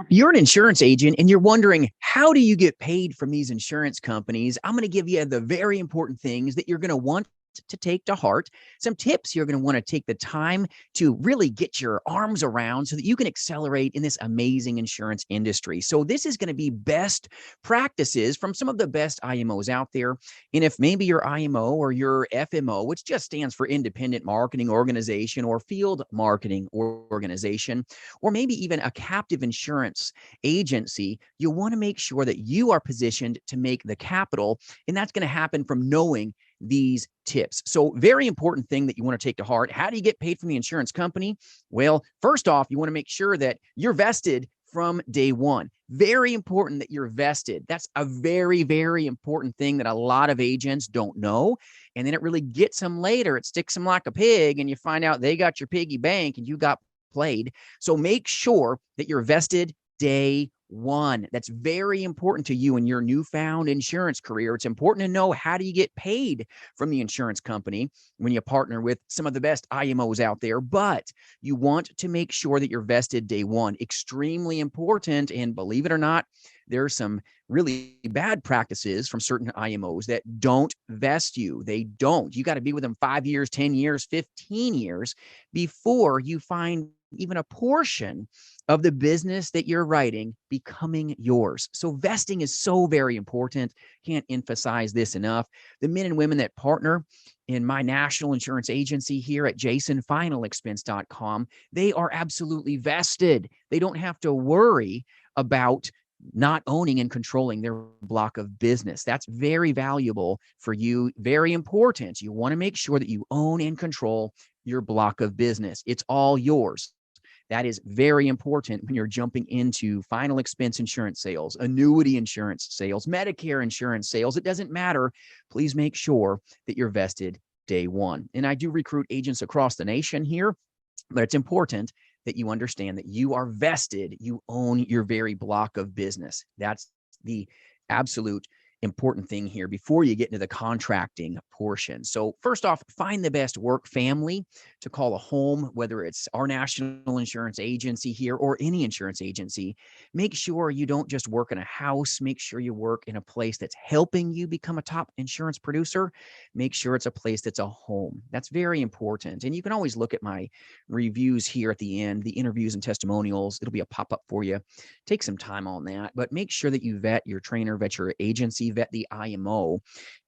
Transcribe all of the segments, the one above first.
You're an insurance agent and you're wondering, how do you get paid from these insurance companies? I'm going to give you the very important things that you're going to want to take to heart, some tips you're going to want to take the time to really get your arms around so that you can accelerate in this amazing insurance industry. So this is going to be best practices from some of the best IMOs out there. And if maybe your IMO or your FMO, which just stands for Independent Marketing Organization or Field Marketing Organization, or maybe even a captive insurance agency, you want to make sure that you are positioned to make the capital. And that's going to happen from knowing these tips. So very important thing that you want to take to heart. How do you get paid from the insurance company? Well, first off, you want to make sure that you're vested from day one. Very important that you're vested. That's a very, very important thing that a lot of agents don't know. And then it really gets them later. It sticks them like a pig and you find out they got your piggy bank and you got played. So make sure that you're vested day one. That's very important to you in your newfound insurance career. It's important to know, how do you get paid from the insurance company when you partner with some of the best IMOs out there, but you want to make sure that you're vested day one. Extremely important. And believe it or not, there are some really bad practices from certain IMOs that don't vest you. They don't. You got to be with them 5 years, 10 years, 15 years before you find even a portion of the business that you're writing becoming yours. So vesting is so very important. Can't emphasize this enough. The men and women that partner in my national insurance agency here at jasonfinalexpense.com, they are absolutely vested. They don't have to worry about not owning and controlling their block of business. That's very valuable for you, very important. You want to make sure that you own and control your block of business. It's all yours. That is very important when you're jumping into final expense insurance sales, annuity insurance sales, Medicare insurance sales. It doesn't matter. Please make sure that you're vested day one. And I do recruit agents across the nation here, but it's important that you understand that you are vested. You own your very block of business. That's the absolute important thing here before you get into the contracting portion. So first off, find the best work family to call a home, whether it's our national insurance agency here or any insurance agency. Make sure you don't just work in a house. Make sure you work in a place that's helping you become a top insurance producer. Make sure it's a place that's a home. That's very important. And you can always look at my reviews here at the end, the interviews and testimonials. It'll be a pop-up for you. Take some time on that, but make sure that you vet your trainer, vet your agency, vet the IMO.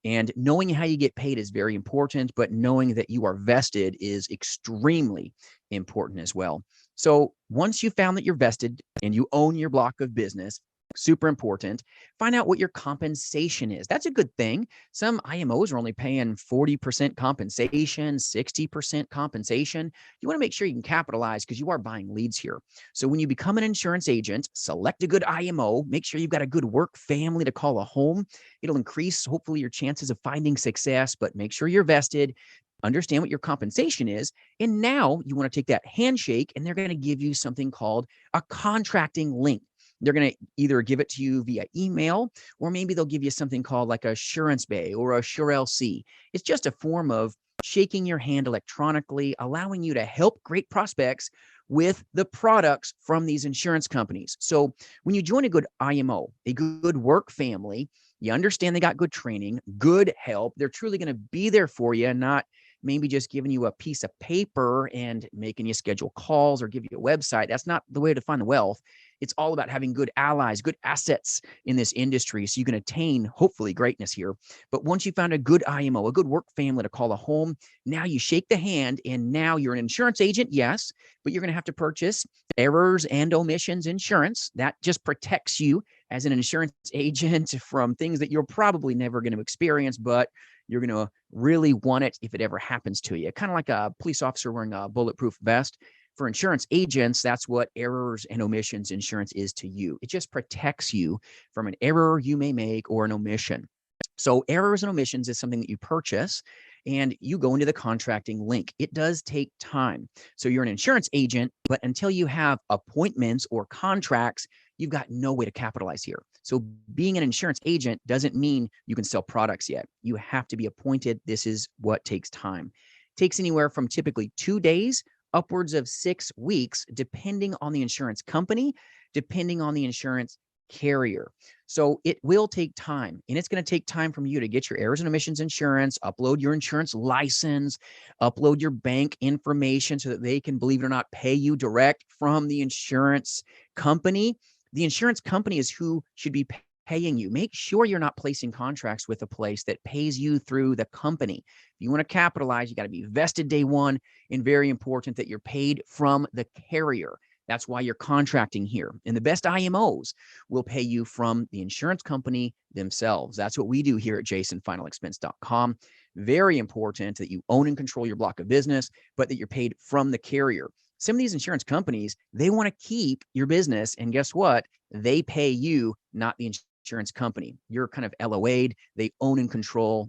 And knowing how you get paid is very important, but knowing that you are vested is extremely important as well. So once you found that you're vested and you own your block of business, super important, find out what your compensation is. That's a good thing. Some IMOs are only paying 40% compensation, 60% compensation. You want to make sure you can capitalize because you are buying leads here. So when you become an insurance agent, select a good IMO, make sure you've got a good work family to call a home. It'll increase, hopefully, your chances of finding success, but make sure you're vested. Understand what your compensation is. And now you want to take that handshake and they're going to give you something called a contracting link. They're going to either give it to you via email, or maybe they'll give you something called like Assurance Bay or AssureLC. It's just a form of shaking your hand electronically, allowing you to help great prospects with the products from these insurance companies. So when you join a good IMO, a good work family, you understand they got good training, good help. They're truly going to be there for you, not maybe just giving you a piece of paper and making you schedule calls or give you a website. That's not the way to find the wealth. It's all about having good allies, good assets in this industry so you can attain, hopefully, greatness here. But once you found a good IMO, a good work family to call a home, now you shake the hand and now you're an insurance agent, yes, but you're going to have to purchase errors and omissions insurance. That just protects you as an insurance agent from things that you're probably never going to experience, but you're going to really want it if it ever happens to you. Kind of like a police officer wearing a bulletproof vest. For insurance agents, that's what errors and omissions insurance is to you. It just protects you from an error you may make or an omission. So errors and omissions is something that you purchase and you go into the contracting link. It does take time. So you're an insurance agent, but until you have appointments or contracts, you've got no way to capitalize here. So being an insurance agent doesn't mean you can sell products yet. You have to be appointed. This is what takes time. It takes anywhere from typically 2 days upwards of 6 weeks, depending on the insurance company, depending on the insurance carrier. So it will take time, and it's going to take time from you to get your errors and omissions insurance, upload your insurance license, upload your bank information so that they can, believe it or not, pay you direct from the insurance company. The insurance company is who should be paying you. Make sure you're not placing contracts with a place that pays you through the company. If you want to capitalize, you got to be vested day one, and very important that you're paid from the carrier. That's why you're contracting here. And the best IMOs will pay you from the insurance company themselves. That's what we do here at jasonfinalexpense.com. Very important that you own and control your block of business, but that you're paid from the carrier. Some of these insurance companies, they want to keep your business. And guess what? They pay you, not the insurance company. You're kind of LOA'd. They own and control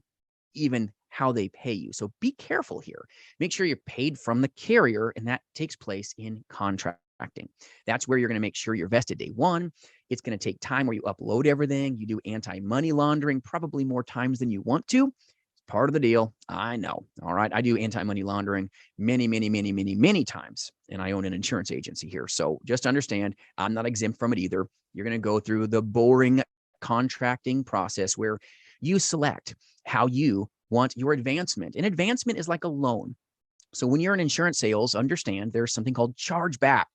even how they pay you. So be careful here. Make sure you're paid from the carrier, and that takes place in contracting. That's where you're going to make sure you're vested day one. It's going to take time where you upload everything. You do anti-money laundering probably more times than you want to. It's part of the deal. I know. All right. I do anti-money laundering many times, and I own an insurance agency here. So just understand, I'm not exempt from it either. You're going to go through the boring contracting process where you select how you want your advancement. And advancement is like a loan. So when you're in insurance sales, understand there's something called chargebacks.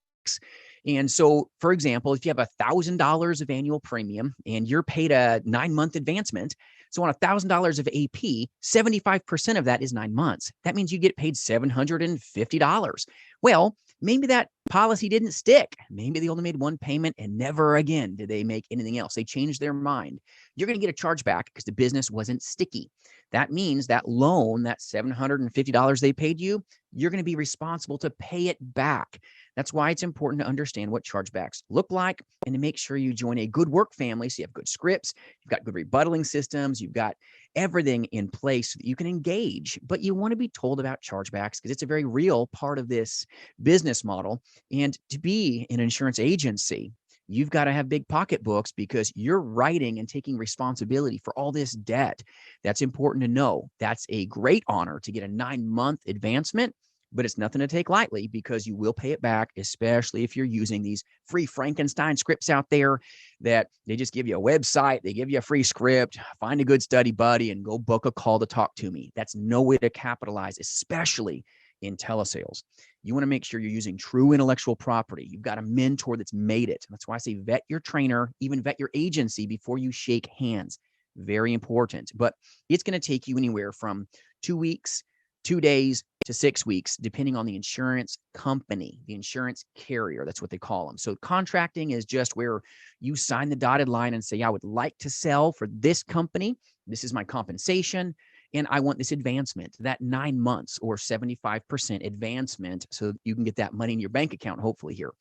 And so, for example, if you have $1,000 of annual premium and you're paid a 9-month advancement, so on $1,000 of AP, 75% of that is 9 months. That means you get paid $750. Well, maybe that policy didn't stick. Maybe they only made one payment and never again did they make anything else. They changed their mind. You're going to get a chargeback because the business wasn't sticky. That means that loan, that $750 they paid you, you're going to be responsible to pay it back. That's why it's important to understand what chargebacks look like and to make sure you join a good work family. So you have good scripts, you've got good rebuttaling systems, you've got everything in place so that you can engage. But you want to be told about chargebacks because it's a very real part of this business model. And to be an insurance agency, you've got to have big pocketbooks because you're writing and taking responsibility for all this debt. That's important to know. That's a great honor to get a 9-month advancement, but it's nothing to take lightly because you will pay it back, especially if you're using these free Frankenstein scripts out there that they just give you a website, they give you a free script, find a good study buddy and go book a call to talk to me. That's no way to capitalize, especially in telesales. You want to make sure you're using true intellectual property. You've got a mentor that's made it. That's why I say vet your trainer, even vet your agency before you shake hands. Very important. But it's going to take you anywhere from 2 weeks, 2 days to 6 weeks, depending on the insurance company, the insurance carrier. That's what they call them. So contracting is just where you sign the dotted line and say, I would like to sell for this company. This is my compensation. And I want this advancement, that 9 months or 75% advancement so you can get that money in your bank account, hopefully here.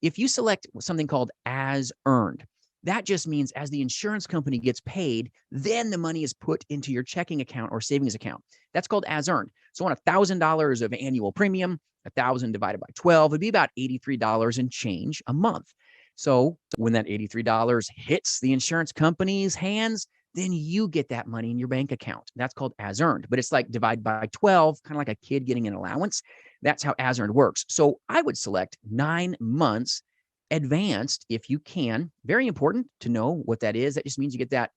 If you select something called as earned, that just means as the insurance company gets paid, then the money is put into your checking account or savings account. That's called as earned. So on $1,000 of annual premium, 1,000 divided by 12 would be about $83 and change a month. So when that $83 hits the insurance company's hands, then you get that money in your bank account. That's called as earned, but it's like divide by 12, kind of like a kid getting an allowance. That's how as earned works. So I would select 9 months advanced if you can. Very important to know what that is. That just means you get that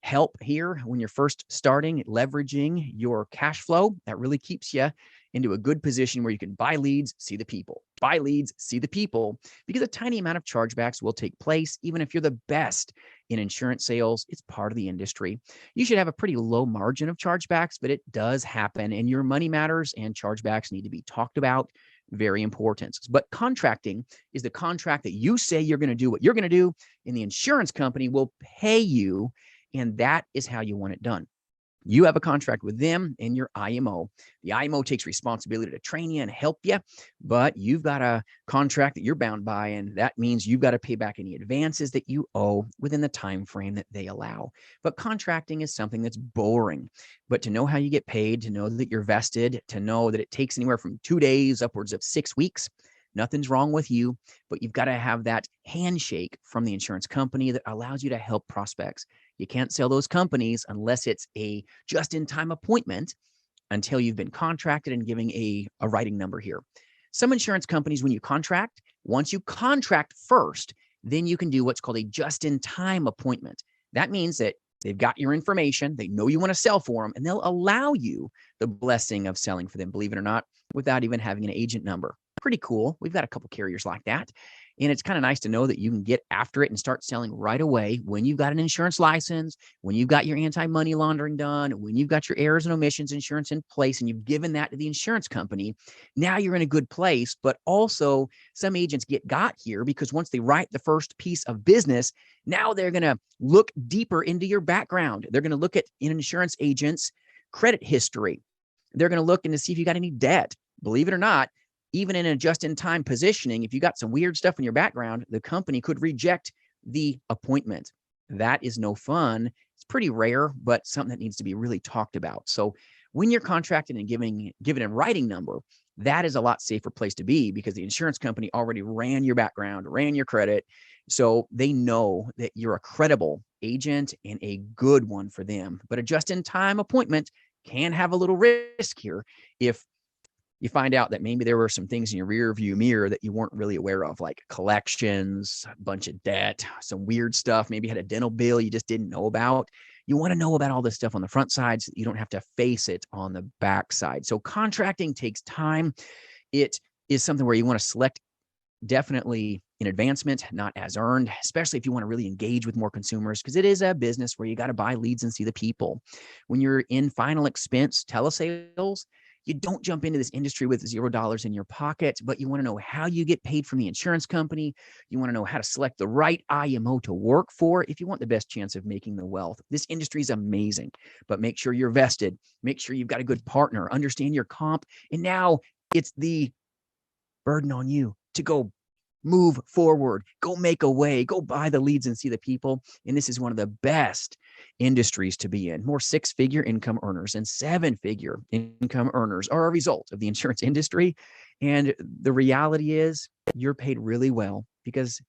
help here when you're first starting, leveraging your cash flow. That really keeps you into a good position where you can buy leads, see the people, buy leads, see the people, because a tiny amount of chargebacks will take place. Even if you're the best in insurance sales, it's part of the industry. You should have a pretty low margin of chargebacks, but it does happen, and your money matters, and chargebacks need to be talked about. Very important. But contracting is the contract that you say you're going to do what you're going to do, and the insurance company will pay you, and that is how you want it done. You have a contract with them and your IMO. The IMO takes responsibility to train you and help you, but you've got a contract that you're bound by, and that means you've got to pay back any advances that you owe within the time frame that they allow. But contracting is something that's boring. But to know how you get paid, to know that you're vested, to know that it takes anywhere from 2 days upwards of 6 weeks, nothing's wrong with you, but you've got to have that handshake from the insurance company that allows you to help prospects. You can't sell those companies unless it's a just-in-time appointment until you've been contracted and giving a writing number here. Some insurance companies, when you contract, once you contract first, then you can do what's called a just-in-time appointment. That means that they've got your information, they know you want to sell for them, and they'll allow you the blessing of selling for them, believe it or not, without even having an agent number. Pretty cool. We've got a couple carriers like that. And it's kind of nice to know that you can get after it and start selling right away when you've got an insurance license, when you've got your anti-money laundering done, when you've got your errors and omissions insurance in place, and you've given that to the insurance company. Now you're in a good place. But also, some agents got here because once they write the first piece of business, now they're going to look deeper into your background. They're going to look at an insurance agent's credit history. They're going to look to see if you got any debt. Believe it or not, even in a just-in-time positioning, if you got some weird stuff in your background, the company could reject the appointment. That is no fun. It's pretty rare, but something that needs to be really talked about. So when you're contracted and given a writing number, that is a lot safer place to be because the insurance company already ran your background, ran your credit. So they know that you're a credible agent and a good one for them. But a just-in-time appointment can have a little risk here if you find out that maybe there were some things in your rear view mirror that you weren't really aware of, like collections, a bunch of debt, some weird stuff. Maybe you had a dental bill you just didn't know about. You want to know about all this stuff on the front side so that you don't have to face it on the back side. So contracting takes time. It is something where you want to select definitely in advancement, not as earned, especially if you want to really engage with more consumers, because it is a business where you got to buy leads and see the people. When you're in final expense telesales, you don't jump into this industry with $0 in your pocket, but you want to know how you get paid from the insurance company. You want to know how to select the right IMO to work for if you want the best chance of making the wealth. This industry is amazing, but make sure you're vested. Make sure you've got a good partner. Understand your comp. And now it's the burden on you to go move forward, go make a way, go buy the leads and see the people. And this is one of the best industries to be in. More six-figure income earners and seven-figure income earners are a result of the insurance industry. And the reality is you're paid really well because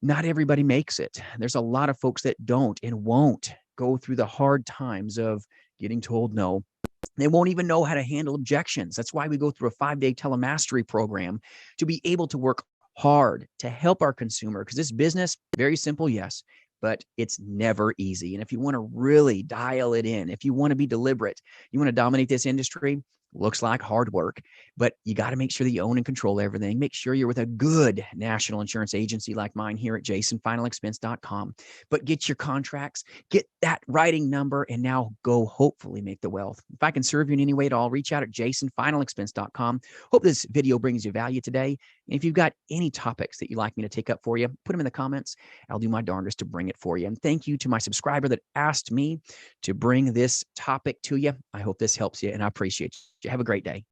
not everybody makes it. There's a lot of folks that don't and won't go through the hard times of getting told no. They won't even know how to handle objections. That's why we go through a 5-day telemastery program to be able to work hard to help our consumer, because this business, very simple, yes, but it's never easy. And if you want to really dial it in, if you want to be deliberate, you want to dominate this industry, looks like hard work, but you got to make sure that you own and control everything. Make sure you're with a good national insurance agency like mine here at jasonfinalexpense.com. But get your contracts, get that writing number, and now go hopefully make the wealth. If I can serve you in any way at all, reach out at jasonfinalexpense.com. Hope this video brings you value today. And if you've got any topics that you'd like me to take up for you, put them in the comments. I'll do my darndest to bring it for you. And thank you to my subscriber that asked me to bring this topic to you. I hope this helps you, and I appreciate you. Have a great day.